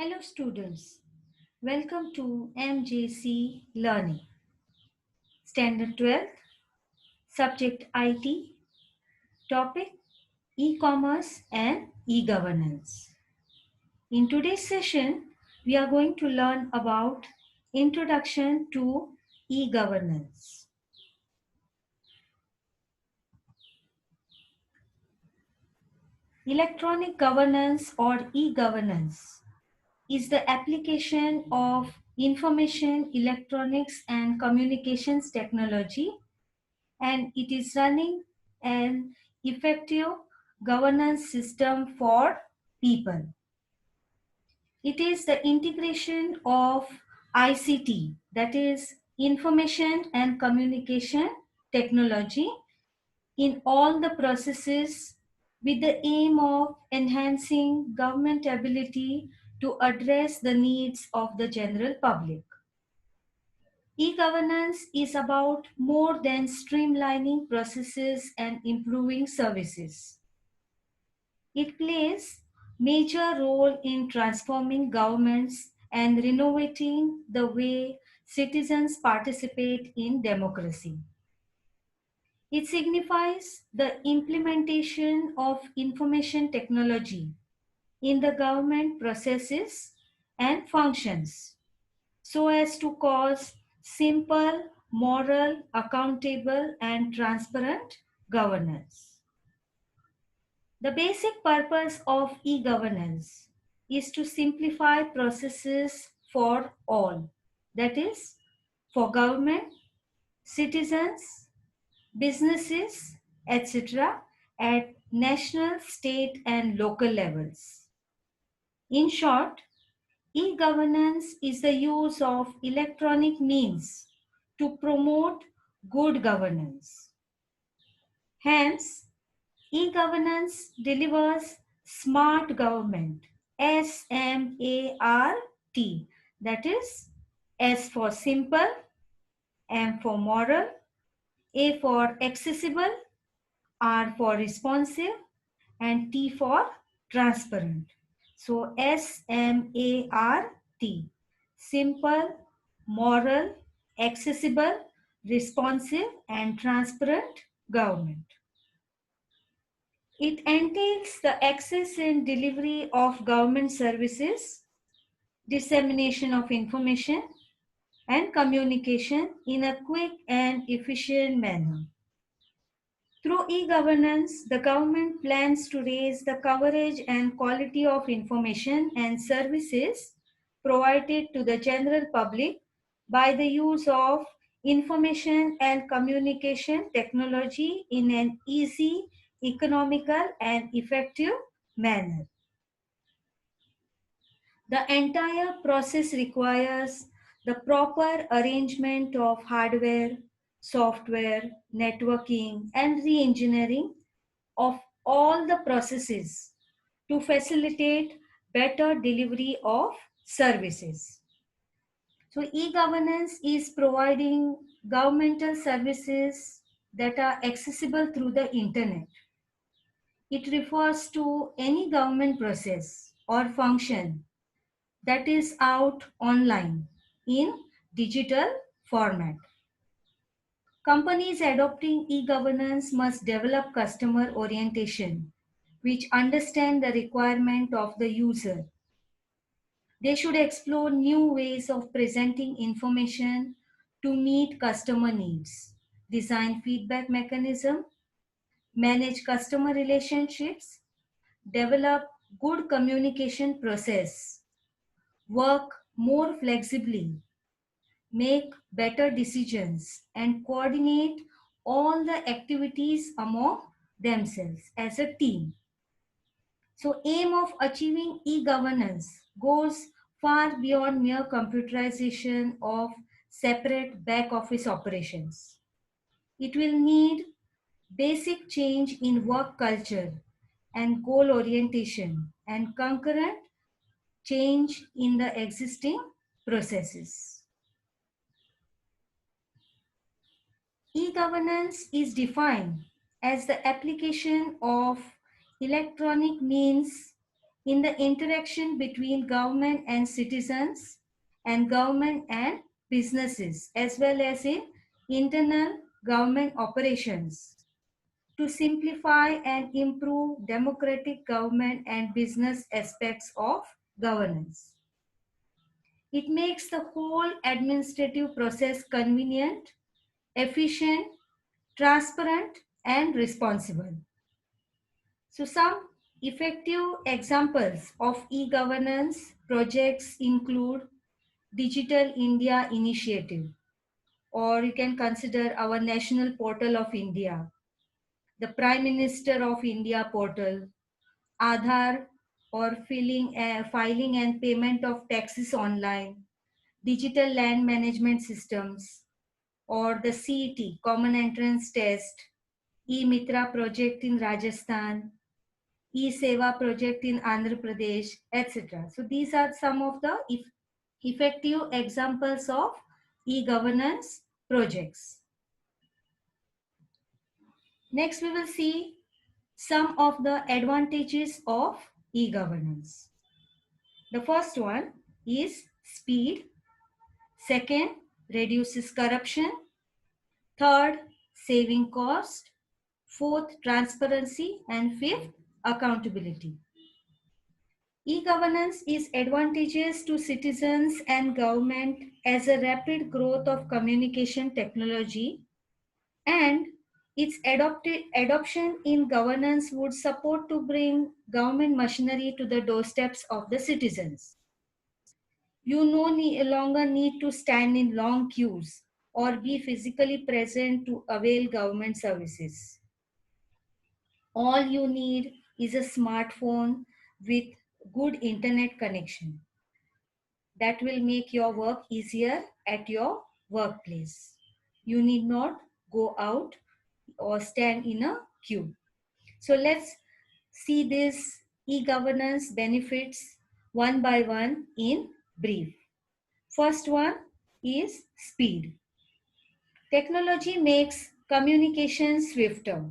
Hello students, welcome to MJC Learning. Standard 12th, subject IT, topic e-commerce and e-governance. In today's session, we are going to learn about introduction to e-governance. Electronic governance or e-governance is the application of information, electronics and communications technology, and it is running an effective governance system for people. It is the integration of ICT, that is information and communication technology, in all the processes with the aim of enhancing government ability to address the needs of the general public. E-governance is about more than streamlining processes and improving services. It plays major role in transforming governments and renovating the way citizens participate in democracy. It signifies the implementation of information technology in the government processes and functions so as to cause simple, moral, accountable, and transparent governance. The basic purpose of e-governance is to simplify processes for all, that is, for government, citizens, businesses, etc., at national, state, and local levels. In short, e-governance is the use of electronic means to promote good governance. Hence, e-governance delivers smart government, SMART, that is S for simple, M for moral, A for accessible, R for responsive, and T for transparent. So SMART, simple, moral, accessible, responsive, and transparent government. It entails the access and delivery of government services, dissemination of information, and communication in a quick and efficient manner. Through e-governance, the government plans to raise the coverage and quality of information and services provided to the general public by the use of information and communication technology in an easy, economical, and effective manner. The entire process requires the proper arrangement of hardware, software, networking, and re-engineering of all the processes to facilitate better delivery of services. So e-governance is providing governmental services that are accessible through the internet. It refers to any government process or function that is out online in digital format. Companies adopting e-governance must develop customer orientation, which understand the requirement of the user. They should explore new ways of presenting information to meet customer needs, design feedback mechanism, manage customer relationships, develop good communication process, work more flexibly, make better decisions, and coordinate all the activities among themselves as a team. So aim of achieving e-governance goes far beyond mere computerization of separate back office operations. It will need basic change in work culture and goal orientation and concurrent change in the existing processes. E-governance is defined as the application of electronic means, in the interaction between government and citizens and government and businesses, as well as in internal government operations, to simplify and improve democratic government and business aspects of governance. It makes the whole administrative process convenient, efficient, transparent, and responsible. So some effective examples of e-governance projects include Digital India Initiative, or you can consider our National Portal of India, the Prime Minister of India portal, Aadhaar or filing and payment of taxes online, digital land management systems, or the CET, Common Entrance Test, e-Mitra project in Rajasthan, e-Seva project in Andhra Pradesh, etc. So these are some of the effective examples of e-governance projects. Next, we will see some of the advantages of e-governance. The first one is speed. Second, reduces corruption. Third, saving cost. Fourth, transparency. And fifth, accountability. E-governance is advantageous to citizens and government as a rapid growth of communication technology, and its adoption in governance would support to bring government machinery to the doorsteps of the citizens. You no longer need to stand in long queues or be physically present to avail government services. All you need is a smartphone with good internet connection. That will make your work easier at your workplace. You need not go out or stand in a queue. So let's see these e-governance benefits one by one in brief. First one is speed. Technology makes communication swifter.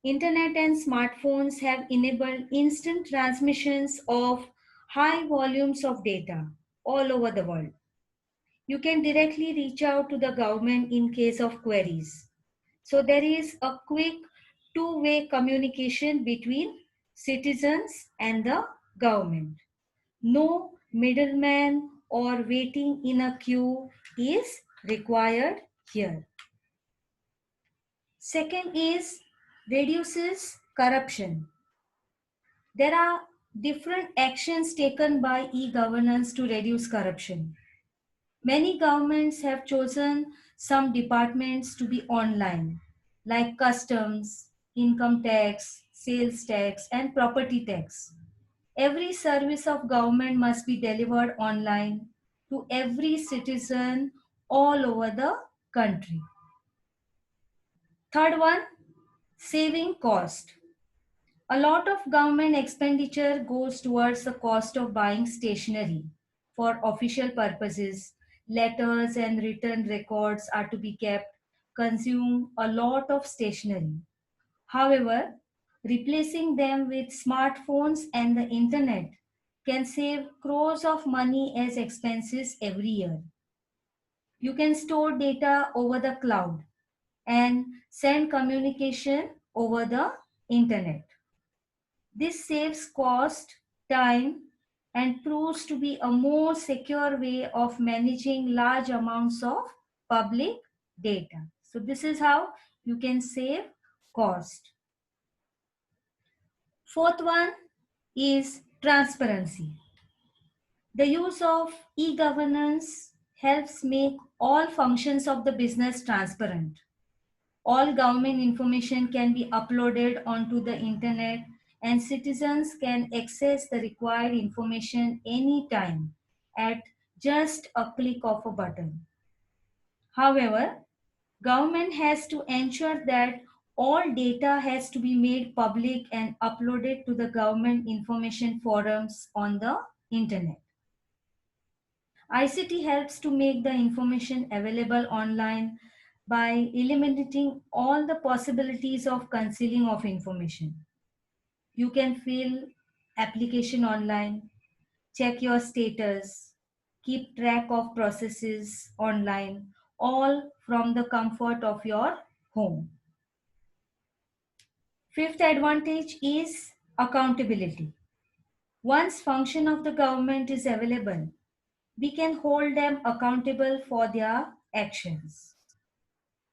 Internet and smartphones have enabled instant transmissions of high volumes of data all over the world. You can directly reach out to the government in case of queries. So there is a quick two-way communication between citizens and the government. No middleman or waiting in a queue is required here. Second is reduces corruption. There are different actions taken by e-governance to reduce corruption. Many governments have chosen some departments to be online, like customs, income tax, sales tax, and property tax. Every service of government must be delivered online to every citizen all over the country. Third one, saving cost. A lot of government expenditure goes towards the cost of buying stationery for official purposes. Letters and written records are to be kept, consume a lot of stationery. However, replacing them with smartphones and the internet can save crores of money as expenses every year. You can store data over the cloud and send communication over the internet. This saves cost, time, and proves to be a more secure way of managing large amounts of public data. So this is how you can save cost. Fourth one is transparency. The use of e-governance helps make all functions of the business transparent. All government information can be uploaded onto the internet and citizens can access the required information anytime at just a click of a button. However, government has to ensure that all data has to be made public and uploaded to the government information forums on the internet. ICT helps to make the information available online by eliminating all the possibilities of concealing of information. You can fill application online, check your status, keep track of processes online, all from the comfort of your home. Fifth advantage is accountability. Once function of the government is available, we can hold them accountable for their actions.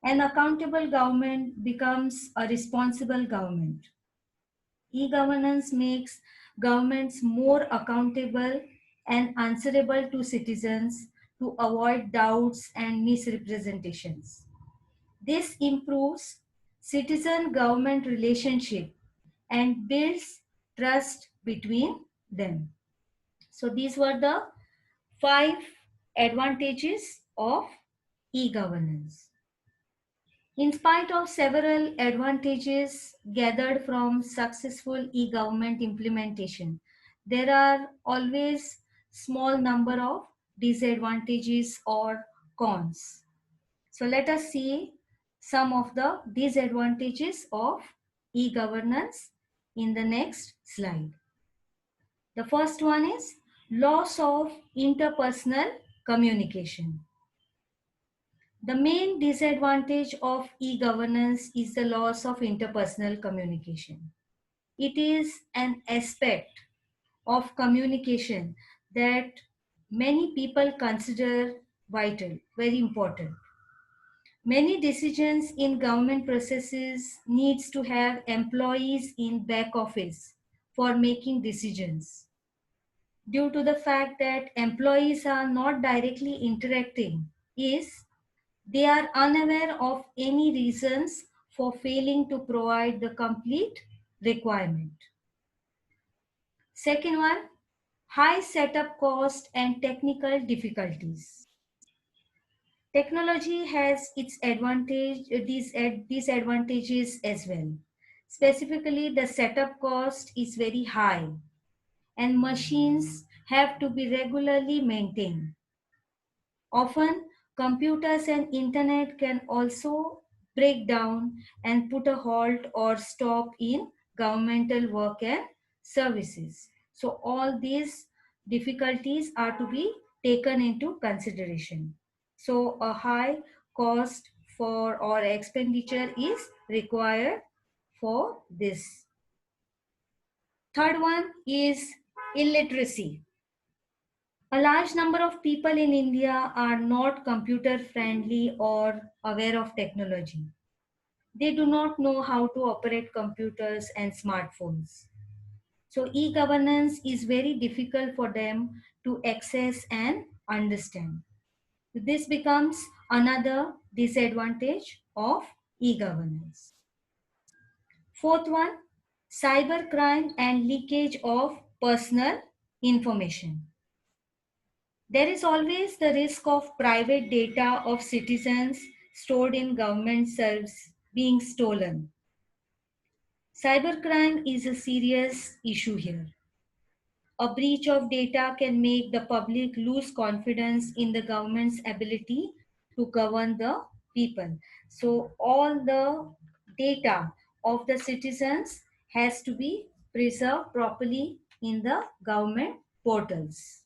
An accountable government becomes a responsible government. E-governance makes governments more accountable and answerable to citizens to avoid doubts and misrepresentations. This improves citizen-government relationship and builds trust between them. So these were the 5 advantages of e-governance. In spite of several advantages gathered from successful e-government implementation, there are always small number of disadvantages or cons. So let us see some of the disadvantages of e-governance in the next slide. The first one is loss of interpersonal communication. The main disadvantage of e-governance is the loss of interpersonal communication. It is an aspect of communication that many people consider vital, very important. Many decisions in government processes needs to have employees in back office for making decisions. Due to the fact that employees are not directly interacting, is they are unaware of any reasons for failing to provide the complete requirement. Second one, high setup cost and technical difficulties. Technology has its disadvantages as well. Specifically, the setup cost is very high and machines have to be regularly maintained. Often, computers and internet can also break down and put a halt or stop in governmental work and services. So all these difficulties are to be taken into consideration. So a high cost for or expenditure is required for this. Third one is illiteracy. A large number of people in India are not computer friendly or aware of technology. They do not know how to operate computers and smartphones. So e-governance is very difficult for them to access and understand. This becomes another disadvantage of e-governance. Fourth one, cybercrime and leakage of personal information. There is always the risk of private data of citizens stored in government servers being stolen. Cybercrime is a serious issue here. A breach of data can make the public lose confidence in the government's ability to govern the people. So all the data of the citizens has to be preserved properly in the government portals.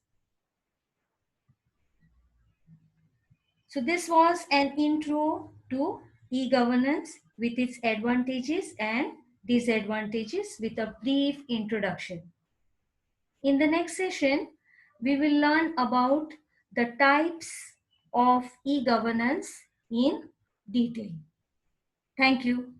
So this was an intro to e-governance with its advantages and disadvantages with a brief introduction. In the next session, we will learn about the types of e-governance in detail. Thank you.